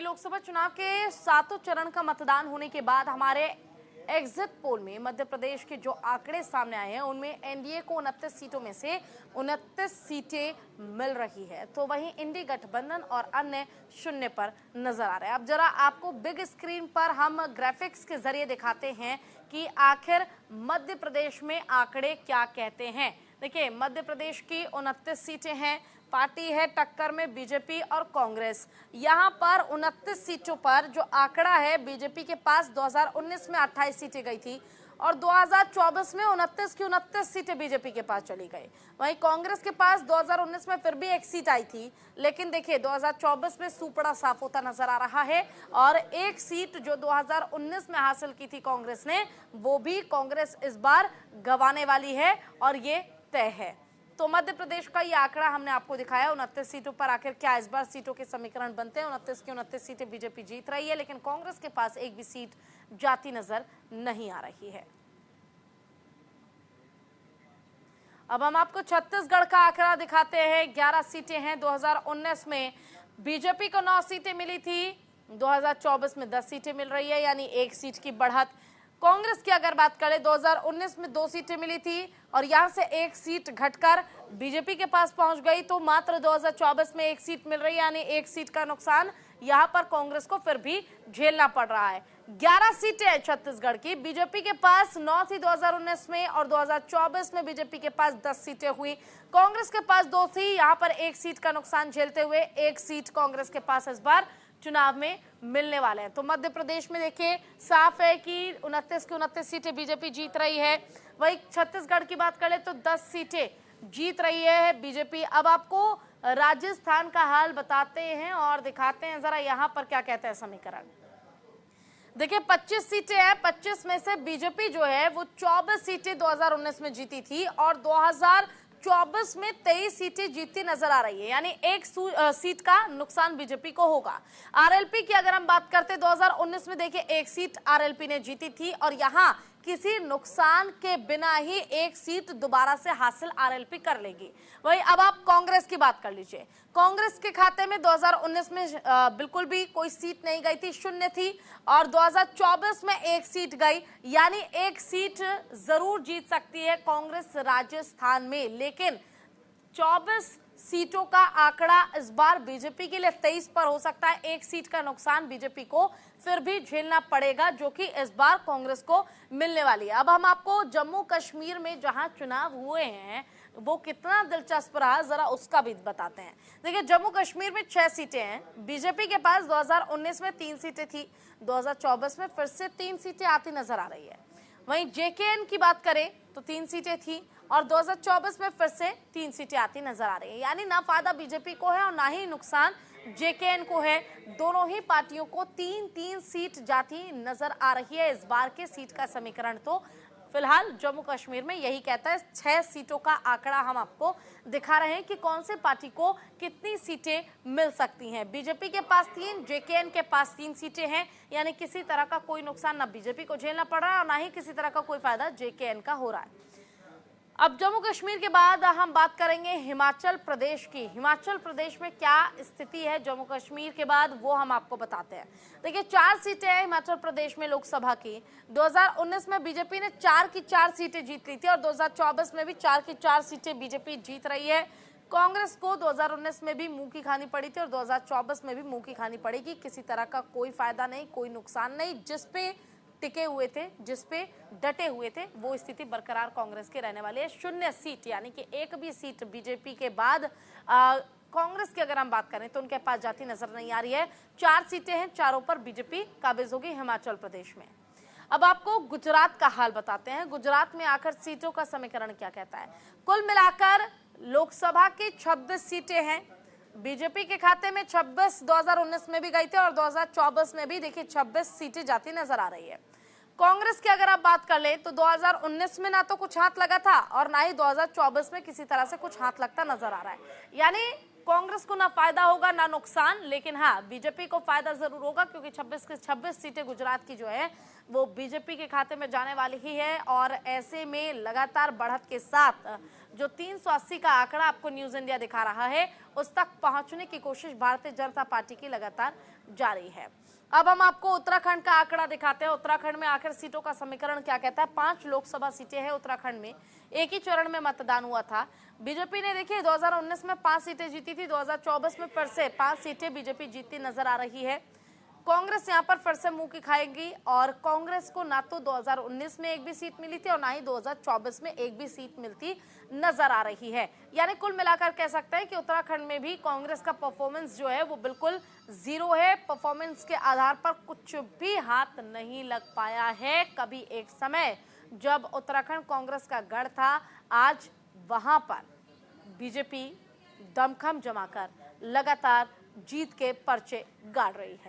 वही लोकसभा चुनाव के 7 चरण का मतदान होने के बाद हमारे एग्जिट पोल में मध्य प्रदेश के जो आंकड़े सामने आए हैं उनमें एनडीए को 29 सीटों में से 29 सीटें मिल रही है, तो वहीं इंडी गठबंधन और अन्य शून्य पर नजर आ रहे हैं। अब जरा आपको बिग स्क्रीन पर हम ग्राफिक्स के जरिए दिखाते हैं कि आखिर मध्य प्रदेश में आंकड़े क्या कहते हैं। देखिए, मध्य प्रदेश की 29 सीटें हैं, पार्टी है टक्कर में बीजेपी और कांग्रेस। यहां पर 29 सीटों पर जो आंकड़ा है, बीजेपी के पास 2019 में 28 सीटें गई थी और 2024 में 29 की 29 सीटें बीजेपी के पास चली गई। वहीं कांग्रेस के पास 2019 में फिर भी एक सीट आई थी, लेकिन देखिए 2024 में सूपड़ा साफ होता नजर आ रहा है और एक सीट जो 2019 में हासिल की थी कांग्रेस ने, वो भी कांग्रेस इस बार गंवाने वाली है और ये तय है। तो मध्य प्रदेश का ये आंकड़ा हमने आपको दिखाया। 29 सीटों पर आखिर क्या इस बार सीटों के समीकरण बनते हैं। 29 की 29 सीटें बीजेपी जीत रही है, लेकिन कांग्रेस के पास एक भी सीट जाती नजर नहीं आ रही है। अब हम आपको छत्तीसगढ़ का आंकड़ा दिखाते हैं। 11 सीटें हैं। 2019 में बीजेपी को 9 सीटें मिली थी, 2024 में 10 सीटें मिल रही है, यानी एक सीट की बढ़त। कांग्रेस की अगर बात करें, 2019 में 2 सीटें मिली थी और यहां से एक सीट घटकर बीजेपी के पास पहुंच गई, तो मात्र 2024 में एक सीट मिल रही है, यानी एक सीट का नुकसान यहां पर कांग्रेस को फिर भी झेलना पड़ रहा है। 11 सीटें हैं छत्तीसगढ़ की, बीजेपी के पास 9 थी 2019 में और 2024 में बीजेपी के पास 10 सीटें हुई, कांग्रेस के पास 2 थी। यहां पर एक सीट का नुकसान झेलते हुए एक सीट कांग्रेस के पास इस बार चुनाव में मिलने वाले हैं। तो मध्य प्रदेश में देखिए साफ है कि 29 की 29 सीटें बीजेपी जीत रही है। वही छत्तीसगढ़ की बात करें तो 10 सीटें जीत रही है बीजेपी। अब आपको राजस्थान का हाल बताते हैं और दिखाते हैं जरा यहां पर क्या कहते हैं समीकरण। देखिए 25 सीटें हैं, 25 में से बीजेपी जो है वो 24 सीटें 2019 में जीती थी और 2024 में 23 सीटें जीतती नजर आ रही है, यानी एक सीट का नुकसान बीजेपी को होगा। आरएलपी की अगर हम बात करते 2019 में देखिए एक सीट आरएलपी ने जीती थी और यहां किसी नुकसान के बिना ही एक सीट दोबारा से हासिल आरएलपी कर लेगी। वही अब आप कांग्रेस की बात कर लीजिए। कांग्रेस के खाते में 2019 में बिल्कुल भी कोई सीट नहीं गई थी, शून्य थी और 2024 में एक सीट गई, यानी एक सीट जरूर जीत सकती है कांग्रेस राजस्थान में, लेकिन 24 सीटों का आंकड़ा इस बार बीजेपी के लिए 23 पर हो सकता है। एक सीट का नुकसान बीजेपी को फिर भी झेलना पड़ेगा, जो कि इस बार कांग्रेस को मिलने वाली है। अब हम आपको जम्मू कश्मीर में जहां चुनाव हुए हैं वो कितना दिलचस्प रहा जरा उसका भी बताते हैं। देखिए जम्मू कश्मीर में 6 सीटें हैं, बीजेपी के पास 2019 में 3 सीटें थी, 2024 में फिर से 3 सीटें आती नजर आ रही है। वहीं जेकेएन की बात करें तो 3 सीटें थी और 2024 में फिर से 3 सीटें आती नजर आ रही है, यानी ना फायदा बीजेपी को है और ना ही नुकसान जेकेएन को है। दोनों ही पार्टियों को 3-3 सीट जाती नजर आ रही है। इस बार के सीट का समीकरण तो फिलहाल जम्मू कश्मीर में यही कहता है। 6 सीटों का आंकड़ा हम आपको दिखा रहे हैं कि कौन से पार्टी को कितनी सीटें मिल सकती हैं। बीजेपी के पास 3, जेकेएन के पास 3 सीटें हैं, यानी किसी तरह का कोई नुकसान ना बीजेपी को झेलना पड़ रहा है और ना ही किसी तरह का कोई फायदा जेकेएन का हो रहा है। अब जम्मू कश्मीर के बाद हम बात करेंगे हिमाचल प्रदेश की। हिमाचल प्रदेश में क्या स्थिति है जम्मू कश्मीर के बाद, वो हम आपको बताते हैं। देखिए 4 सीटें हैं हिमाचल प्रदेश में लोकसभा की। 2019 में बीजेपी ने 4 की 4 सीटें जीत ली थी और 2024 में भी 4 की 4 सीटें बीजेपी जीत रही है। कांग्रेस को 2019 में भी मुंह की खानी पड़ी थी और 2024 में भी मुंह की खानी पड़ेगी। किसी तरह का कोई फायदा नहीं, कोई नुकसान नहीं। जिसपे टिके हुए थे, जिसपे डटे हुए थे, वो स्थिति बरकरार कांग्रेस के रहने वाली है। 0 सीट, यानी कि एक भी सीट बीजेपी के बाद कांग्रेस की अगर हम बात करें तो उनके पास जाती नजर नहीं आ रही है। 4 सीटें हैं, चारों पर बीजेपी काबिज होगी हिमाचल प्रदेश में। अब आपको गुजरात का हाल बताते हैं। गुजरात में आखिर सीटों का समीकरण क्या कहता है। कुल मिलाकर लोकसभा की 26 सीटें हैं, बीजेपी के खाते में 26 2019 में भी गई थी और 2024 में भी देखिए 26 सीटें जाती नजर आ रही है। कांग्रेस की अगर आप बात कर ले तो 2019 में ना तो कुछ हाथ लगा था और ना ही 2024 में किसी तरह से कुछ हाथ लगता नजर आ रहा है, यानी कांग्रेस को ना फायदा होगा ना नुकसान, लेकिन हाँ बीजेपी को फायदा जरूर होगा क्योंकि 26 की 26 सीटें गुजरात की जो है वो बीजेपी के खाते में जाने वाली ही है। और ऐसे में लगातार बढ़त के साथ जो 380 का आंकड़ा आपको न्यूज इंडिया दिखा रहा है, उस तक पहुंचने की कोशिश भारतीय जनता पार्टी की लगातार जारी है। अब हम आपको उत्तराखंड का आंकड़ा दिखाते हैं। उत्तराखंड में आखिर सीटों का समीकरण क्या कहता है। 5 लोकसभा सीटें हैं उत्तराखंड में, एक ही चरण में मतदान हुआ था। बीजेपी ने देखिए 2019 में 5 सीटें जीती थी, 2024 में फिर से 5 सीटें बीजेपी जीतती नजर आ रही है। कांग्रेस यहां पर फिर से मुंह की खाएगी और कांग्रेस को ना तो 2019 में एक भी सीट मिली थी और ना ही 2024 में एक भी सीट मिलती नजर आ रही है। यानी कुल मिलाकर कह सकते हैं कि उत्तराखंड में भी कांग्रेस का परफॉर्मेंस जो है वो बिल्कुल जीरो है। परफॉर्मेंस के आधार पर कुछ भी हाथ नहीं लग पाया है। कभी एक समय जब उत्तराखंड कांग्रेस का गढ़ था, आज वहां पर बीजेपी दमखम जमाकर लगातार जीत के पर्चे गाड़ रही है।